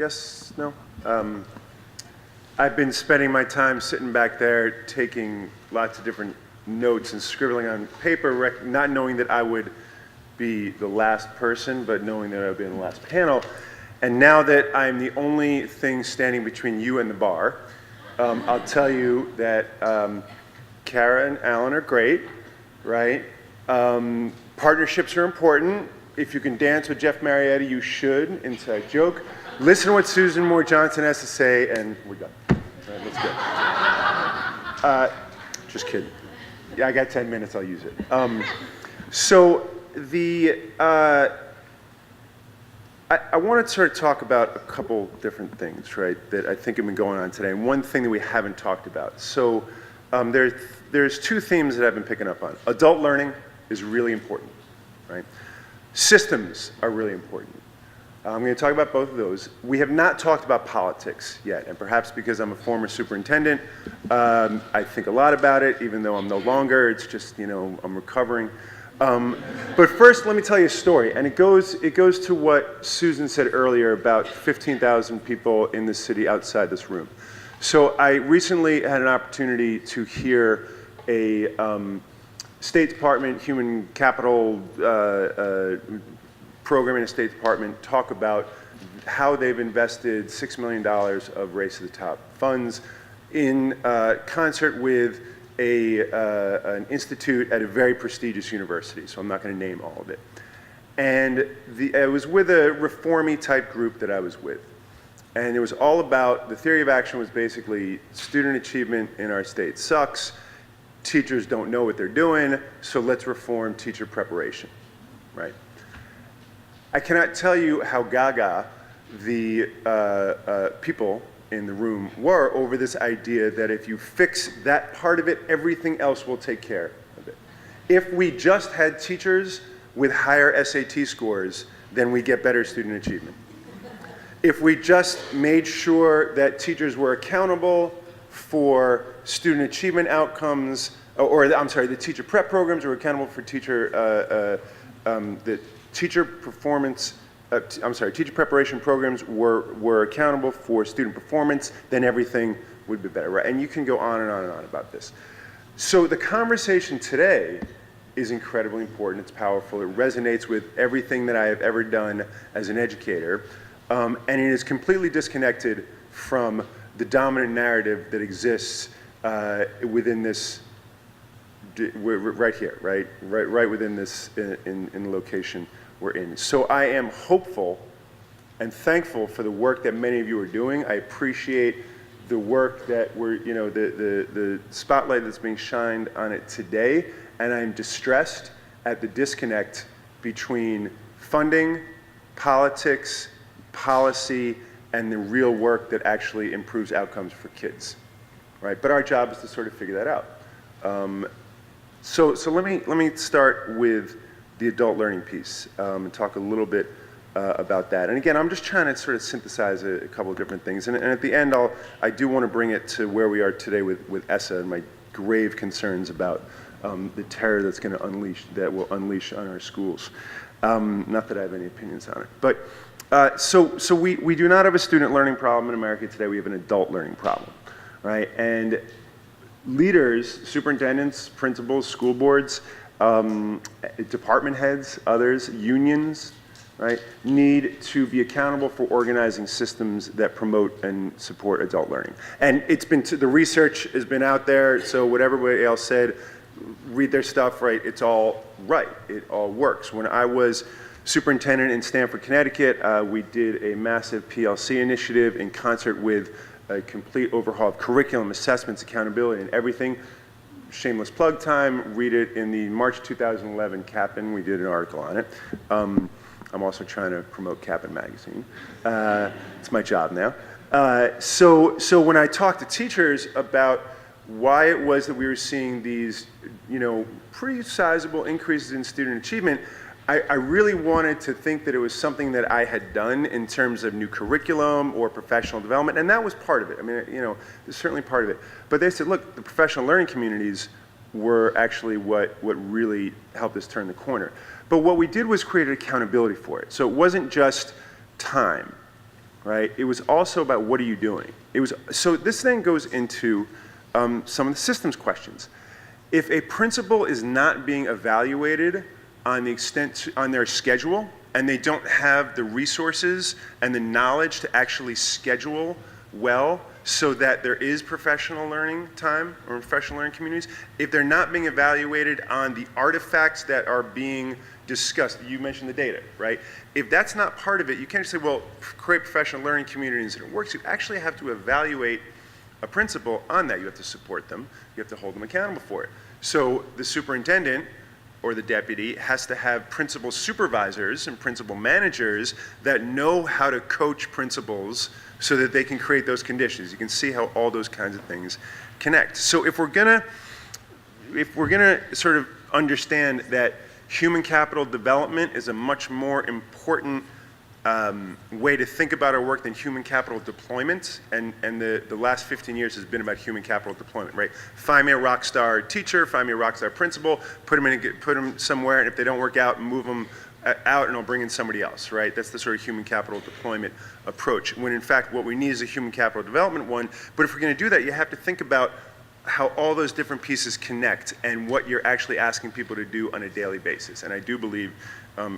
Yes? No? I've been spending my time sitting back there taking lots of different notes and scribbling on paper, not knowing that I would be the last person, but knowing that I would be in the last panel. And now that I'm the only thing standing between you and the bar, I'll tell you that Kara and Alan are great, right? Partnerships are important. If you can dance with Jeff Mariotti, you should. Inside joke. Listen to what Susan Moore Johnson has to say, and we're done. All right, let's go. Just kidding. Yeah, I got 10 minutes. I'll use it. So I want to sort of talk about a couple different things, right, that I think have been going on today, and one thing that we haven't talked about. So there's two themes that I've been picking up on. Adult learning is really important, right? Systems are really important. I'm going to talk about both of those. We have not talked about politics yet, and perhaps because I'm a former superintendent, I think a lot about it, even though I'm no longer. It's just, you know, I'm recovering. But first, let me tell you a story, and it goes to what Susan said earlier about 15,000 people in the city outside this room. So I recently had an opportunity to hear a State Department human capital program in the State Department talk about how they've invested $6 million of Race to the Top funds in concert with an institute at a very prestigious university, so I'm not going to name all of it. And I was with a reformy type group that I was with. And it was all about, the theory of action was basically student achievement in our state sucks, teachers don't know what they're doing, so let's reform teacher preparation, right? I cannot tell you how gaga the people in the room were over this idea that if you fix that part of it, everything else will take care of it. If we just had teachers with higher SAT scores, then we get better student achievement. If we just made sure that teachers were accountable for student achievement outcomes, the teacher prep programs were accountable for teacher preparation programs were accountable for student performance, then everything would be better, right? And you can go on and on and on about this. So the conversation today is incredibly important. It's powerful. It resonates with everything that I have ever done as an educator, and it is completely disconnected from the dominant narrative that exists within this, right here, right within this, in the location we're in. So I am hopeful and thankful for the work that many of you are doing. I appreciate the work that the spotlight that's being shined on it today, and I'm distressed at the disconnect between funding, politics, policy, and the real work that actually improves outcomes for kids, right? But our job is to sort of figure that out. So let me start with the adult learning piece and talk a little bit about that. And again, I'm just trying to sort of synthesize a couple of different things. And at the end, I do want to bring it to where we are today with ESSA and my grave concerns about the terror that will unleash on our schools. Not that I have any opinions on it, but so we do not have a student learning problem in America today. We have an adult learning problem, right? And leaders, superintendents, principals, school boards, department heads, others, unions, right, need to be accountable for organizing systems that promote and support adult learning. And it's been, the research has been out there, so whatever everybody else said, read their stuff, right, it's all right, it all works. When I was superintendent in Stamford, Connecticut, we did a massive PLC initiative in concert with a complete overhaul of curriculum, assessments, accountability, and everything. Shameless plug time, read it in the March 2011 Kaplan. We did an article on it. I'm also trying to promote Kaplan magazine. It's my job now. So when I talked to teachers about why it was that we were seeing these, pretty sizable increases in student achievement, I really wanted to think that it was something that I had done in terms of new curriculum or professional development, and that was part of it. I mean, it's certainly part of it. But they said, look, the professional learning communities were actually what really helped us turn the corner. But what we did was create accountability for it. So it wasn't just time. right? It was also about what are you doing? So this then goes into some of the systems questions. If a principal is not being evaluated on the extent, on their schedule, and they don't have the resources and the knowledge to actually schedule well so that there is professional learning time or professional learning communities, if they're not being evaluated on the artifacts that are being discussed, you mentioned the data, right? If that's not part of it, you can't just say, well, create professional learning communities and it works. You actually have to evaluate a principal on that. You have to support them. You have to hold them accountable for it. So the superintendent or the deputy has to have principal supervisors and principal managers that know how to coach principals so that they can create those conditions. You can see how all those kinds of things connect. So if we're gonna sort of understand that human capital development is a much more important way to think about our work than human capital deployment, and the last 15 years has been about human capital deployment, right? Find me a rock star teacher, find me a rock star principal, put them somewhere, and if they don't work out, move them out and I'll bring in somebody else, right? That's the sort of human capital deployment approach, when in fact what we need is a human capital development one. But if we're going to do that, you have to think about how all those different pieces connect and what you're actually asking people to do on a daily basis. And I do believe,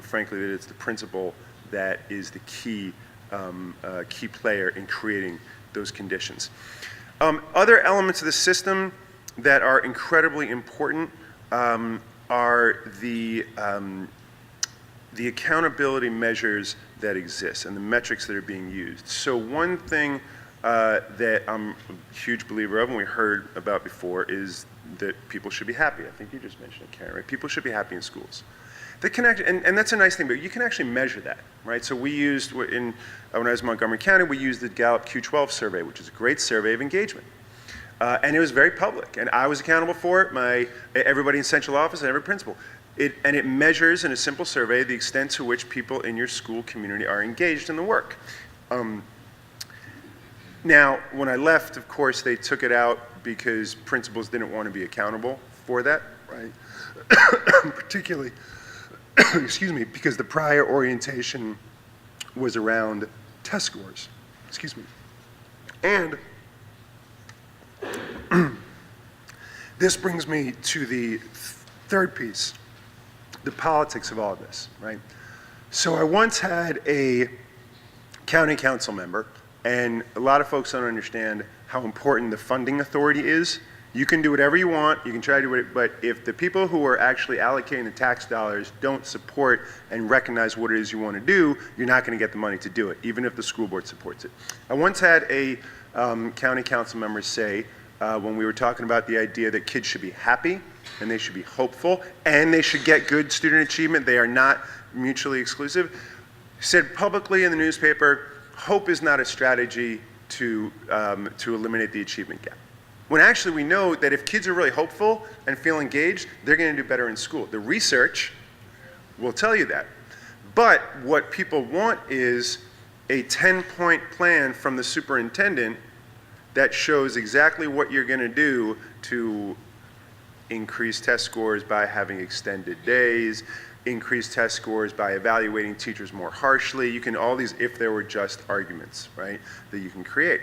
frankly, that it's the principal that is the key player in creating those conditions. Other elements of the system that are incredibly important are the accountability measures that exist and the metrics that are being used. So one thing that I'm a huge believer of and we heard about before is that people should be happy. I think you just mentioned it, Karen, right? People should be happy in schools. And that's a nice thing, but you can actually measure that, right? So we used, when I was in Montgomery County, we used the Gallup Q12 survey, which is a great survey of engagement. And it was very public, and I was accountable for it, everybody in central office and every principal. And it measures in a simple survey the extent to which people in your school community are engaged in the work. Now, when I left, of course, they took it out because principals didn't want to be accountable for that, right? Particularly, excuse me, because the prior orientation was around test scores, excuse me. And this brings me to the third piece, the politics of all of this, right? So I once had a county council member, and a lot of folks don't understand how important the funding authority is. You can do whatever you want, you can try to do it, but if the people who are actually allocating the tax dollars don't support and recognize what it is you want to do, you're not going to get the money to do it, even if the school board supports it. I once had a county council member say, when we were talking about the idea that kids should be happy, and they should be hopeful, and they should get good student achievement, they are not mutually exclusive, said publicly in the newspaper, hope is not a strategy to eliminate the achievement gap. When actually we know that if kids are really hopeful and feel engaged, they're going to do better in school. The research will tell you that. But what people want is a 10-point plan from the superintendent that shows exactly what you're going to do to increase test scores by having extended days, increase test scores by evaluating teachers more harshly. You can, all these if there were just arguments, right, that you can create.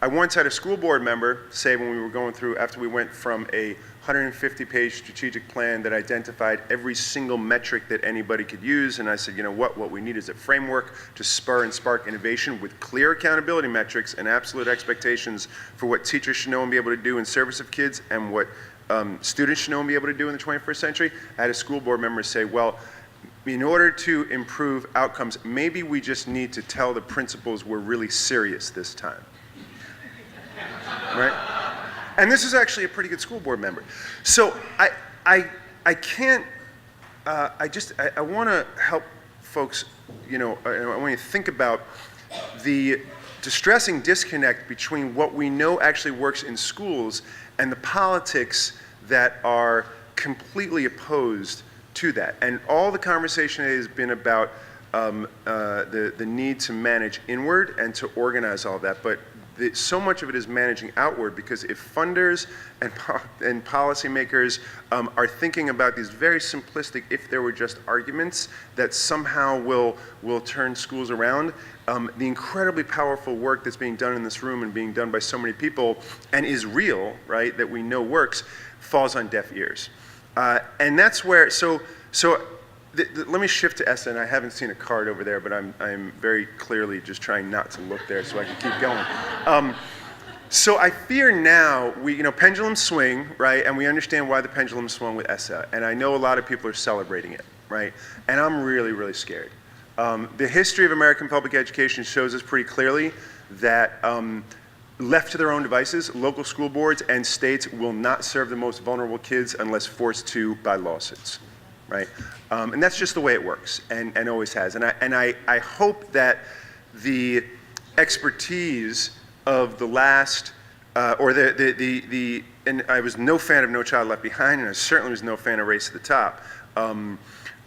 I once had a school board member say when we were going through, after we went from a 150-page strategic plan that identified every single metric that anybody could use, and I said, you know what we need is a framework to spur and spark innovation with clear accountability metrics and absolute expectations for what teachers should know and be able to do in service of kids and what students should know and be able to do in the 21st century. I had a school board member say, well, in order to improve outcomes, maybe we just need to tell the principals we're really serious this time. Right? And this is actually a pretty good school board member. So I can't, I want to help folks, I want you to think about the distressing disconnect between what we know actually works in schools and the politics that are completely opposed to that. And all the conversation has been about the need to manage inward and to organize all that. But so much of it is managing outward, because if funders and policymakers are thinking about these very simplistic, if there were just arguments that somehow will turn schools around, the incredibly powerful work that's being done in this room and being done by so many people and is real, right, that we know works, falls on deaf ears. And that's where, let me shift to ESSA, and I haven't seen a card over there, but I'm very clearly just trying not to look there so I can keep going. So I fear now, pendulums swing, right, and we understand why the pendulum swung with ESSA, and I know a lot of people are celebrating it, right, and I'm really, really scared. The history of American public education shows us pretty clearly that left to their own devices, local school boards and states will not serve the most vulnerable kids unless forced to by lawsuits. Right, and that's just the way it works, and always has. And I hope that the expertise of the last, and I was no fan of No Child Left Behind, and I certainly was no fan of Race to the Top.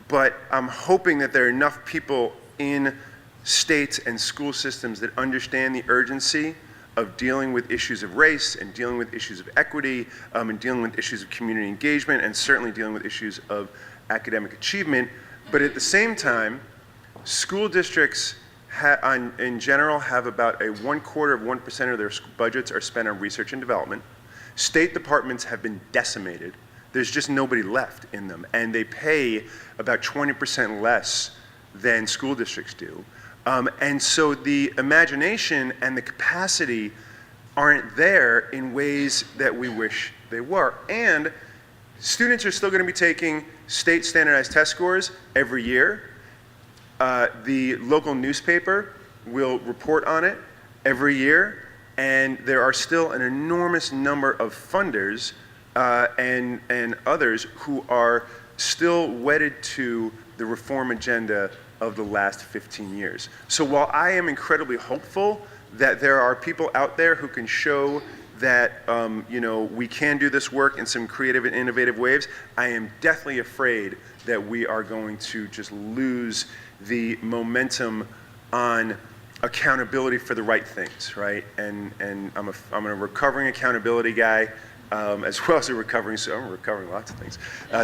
But I'm hoping that there are enough people in states and school systems that understand the urgency of dealing with issues of race and dealing with issues of equity and dealing with issues of community engagement and certainly dealing with issues of academic achievement. But at the same time, school districts in general have about 1/4% of their budgets are spent on research and development. State departments have been decimated. There's just nobody left in them, and they pay about 20% less than school districts do. And so the imagination and the capacity aren't there in ways that we wish they were. And students are still going to be taking state standardized test scores every year. The local newspaper will report on it every year, and there are still an enormous number of funders and others who are still wedded to the reform agenda of the last 15 years. So while I am incredibly hopeful that there are people out there who can show that we can do this work in some creative and innovative ways, I am deathly afraid that we are going to just lose the momentum on accountability for the right things, right? And I'm a recovering accountability guy, as well as I'm recovering lots of things,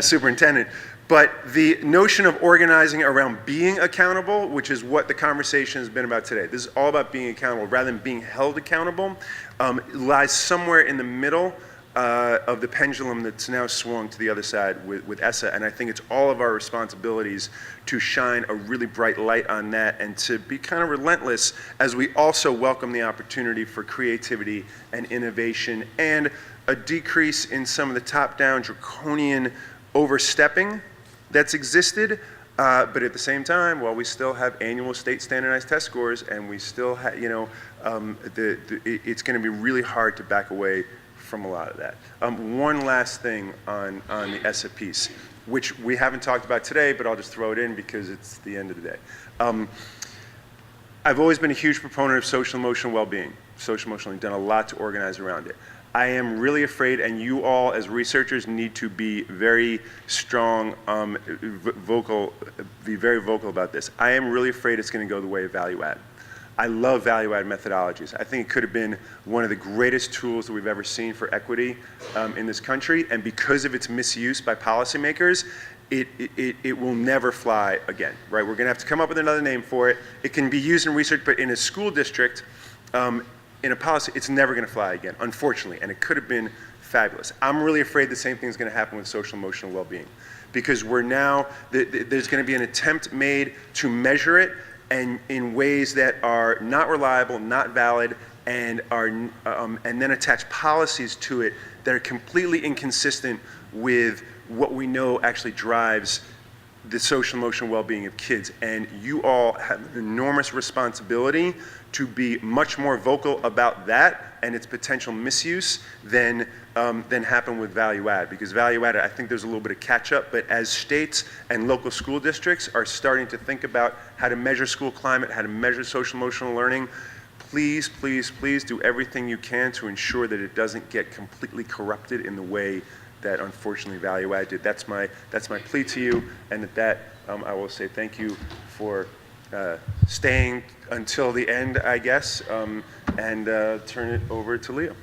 superintendent. But the notion of organizing around being accountable, which is what the conversation has been about today, this is all about being accountable rather than being held accountable, lies somewhere in the middle of the pendulum that's now swung to the other side with ESSA. And I think it's all of our responsibilities to shine a really bright light on that and to be kind of relentless as we also welcome the opportunity for creativity and innovation and a decrease in some of the top-down draconian overstepping that's existed, but at the same time, while we still have annual state standardized test scores and we still have, it's going to be really hard to back away from a lot of that. One last thing on the ESSA piece, which we haven't talked about today, but I'll just throw it in because it's the end of the day. I've always been a huge proponent of social emotional well-being. Social emotional, done a lot to organize around it. I am really afraid, and you all as researchers need to be very strong, be very vocal about this. I am really afraid it's going to go the way of value add. I love value add methodologies. I think it could have been one of the greatest tools that we've ever seen for equity in this country, and because of its misuse by policymakers, it will never fly again, right? We're going to have to come up with another name for it. It can be used in research, but in a school district, in a policy, it's never going to fly again, unfortunately, and it could have been fabulous. I'm really afraid the same thing is going to happen with social emotional well-being, because we're now, there's going to be an attempt made to measure it and in ways that are not reliable, not valid, and then attach policies to it that are completely inconsistent with what we know actually drives the social emotional well-being of kids. And you all have an enormous responsibility to be much more vocal about that and its potential misuse than happen with value add. Because value add, I think there's a little bit of catch up, but as states and local school districts are starting to think about how to measure school climate, how to measure social emotional learning, please, please, please do everything you can to ensure that it doesn't get completely corrupted in the way that unfortunately value add did. That's my plea to you, and at that I will say thank you for staying until the end, I guess, and turn it over to Leo.